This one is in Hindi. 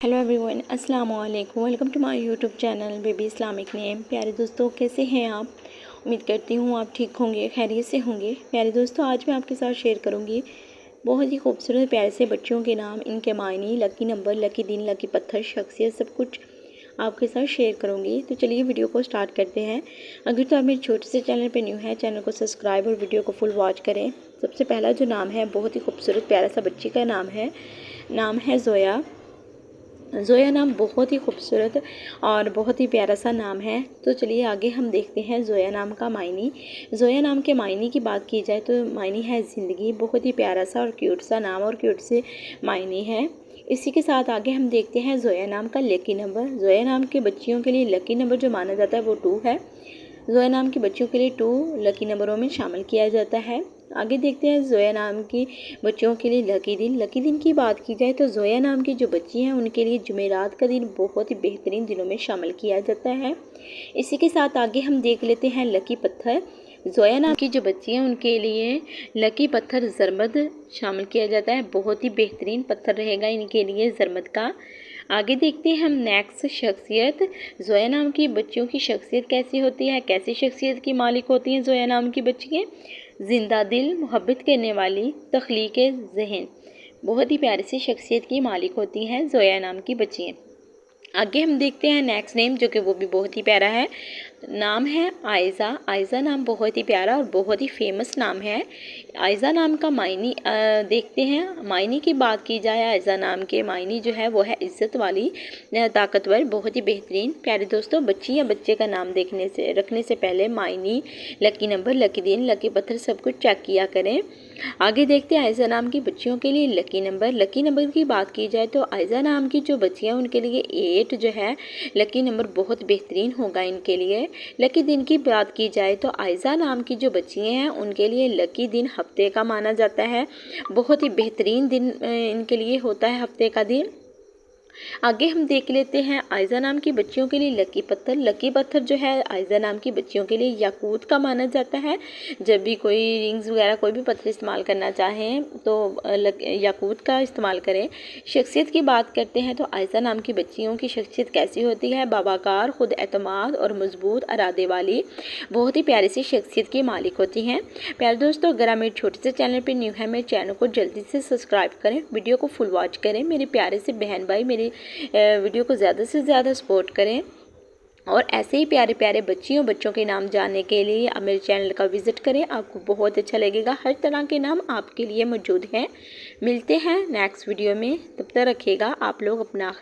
हेलो एवरीवन, अस्सलाम वालेकुम। Welcome to my YouTube channel baby Islamic name. प्यारे दोस्तों, कैसे हैं आप? उम्मीद करती हूँ आप ठीक होंगे, खैरियत से होंगे। प्यारे दोस्तों, आज मैं आपके साथ शेयर करूँगी बहुत ही खूबसूरत प्यारे से बच्चों के नाम, इनके मायने, लकी नंबर, लकी दिन, लकी पत्थर, शख्सियत, सब कुछ आपके साथ शेयर करूँगी। तो चलिए वीडियो को स्टार्ट करते हैं। अगर तो आप मेरे छोटे से चैनल पर न्यू है, चैनल को सब्सक्राइब और वीडियो को फुल वॉच करें। सबसे पहला जो नाम है, बहुत ही खूबसूरत प्यारा सा बच्ची का नाम है ज़ोया। ज़ोया नाम बहुत ही खूबसूरत और बहुत ही प्यारा सा नाम है। तो चलिए आगे हम देखते हैं ज़ोया नाम का मायने। ज़ोया नाम के मायने की बात की जाए तो मायने है ज़िंदगी। बहुत ही प्यारा सा और क्यूट सा नाम और क्यूट से मायने हैं। इसी के साथ आगे हम देखते हैं ज़ोया नाम का लकी नंबर। ज़ोया नाम के बच्चियों के लिए लकी नंबर जो माना जाता है वो 2 है। ज़ोया नाम की बच्चियों के लिए 2 लकी नंबरों में शामिल किया जाता है। आगे देखते हैं ज़ोया नाम की बच्चों के लिए लकी दिन। लकी दिन की बात की जाए तो ज़ोया नाम की जो बच्ची हैं उनके लिए जुमेरात का दिन बहुत ही बेहतरीन दिनों में शामिल किया जाता है। इसी के साथ आगे हम देख लेते हैं लकी पत्थर। ज़ोया नाम की जो बच्ची हैं उनके लिए लकी पत्थर ज़रमद शामिल किया जाता है। बहुत ही बेहतरीन पत्थर रहेगा इनके लिए ज़रमद का। आगे देखते हैं हम नेक्स्ट शख्सियत। ज़ोया नाम की बच्चियों की शख्सियत कैसी होती है, कैसी शख्सियत की मालिक होती हैं ज़ोया नाम की बच्चियाँ? जिंदा दिल, मोहब्बत करने वाली, तख्लीक ज़हन, बहुत ही प्यारी सी शख्सियत की मालिक होती हैं ज़ोया नाम की बच्चियाँ। आगे हम देखते हैं नेक्स्ट नेम, जो कि वो भी बहुत ही प्यारा है। नाम है आयज़ा। आयज़ा नाम बहुत ही प्यारा और बहुत ही फेमस नाम है। आयज़ा नाम का मायने देखते हैं। मायने की बात की जाए, आयज़ा नाम के मायने जो है वो है इज़्ज़त वाली, ताकतवर, बहुत ही बेहतरीन। प्यारे दोस्तों, बच्ची या बच्चे का नाम रखने से पहले मायने, लकी नंबर, लकी दिन, लकी पत्थर सब कुछ चेक किया करें। आगे देखते हैं आयज़ा नाम की बच्चियों के लिए लकी नंबर। लकी नंबर की बात की जाए तो आयज़ा नाम की जो बच्चियाँ उनके लिए 8 जो है लकी नंबर बहुत बेहतरीन होगा इनके लिए। लकी दिन की बात की जाए तो आयज़ा नाम की जो बच्चियाँ हैं उनके लिए लकी दिन हफ्ते का माना जाता है। बहुत ही बेहतरीन दिन इनके लिए होता है हफ्ते का दिन। आगे हम देख लेते हैं आयज़ा नाम की बच्चियों के लिए लकी पत्थर। लकी पत्थर जो है आयज़ा नाम की बच्चियों के लिए याकूत का माना जाता है। जब भी कोई रिंग्स वगैरह कोई भी पत्थर इस्तेमाल करना चाहें तो याकूत का इस्तेमाल करें। शख्सियत की बात करते हैं तो आयज़ा नाम की बच्चियों की शख्सियत कैसी होती है? बाबाकार, खुद एतमाद और मजबूत इरादे वाली, बहुत ही प्यारी सी शख्सियत की मालिक होती हैं। प्यारे दोस्तों, अगर आप मेरे छोटे से चैनल पर न्यू है, मेरे चैनल को जल्दी से सब्सक्राइब करें, वीडियो को फुल वॉच करें। मेरे प्यारे से बहन भाई मेरी वीडियो को ज़्यादा से ज़्यादा सपोर्ट करें। और ऐसे ही प्यारे प्यारे बच्चों के नाम जानने के लिए आप मेरे चैनल का विज़िट करें, आपको बहुत अच्छा लगेगा। हर तरह के नाम आपके लिए मौजूद हैं। मिलते हैं नेक्स्ट वीडियो में, तब तक रखिएगा आप लोग अपना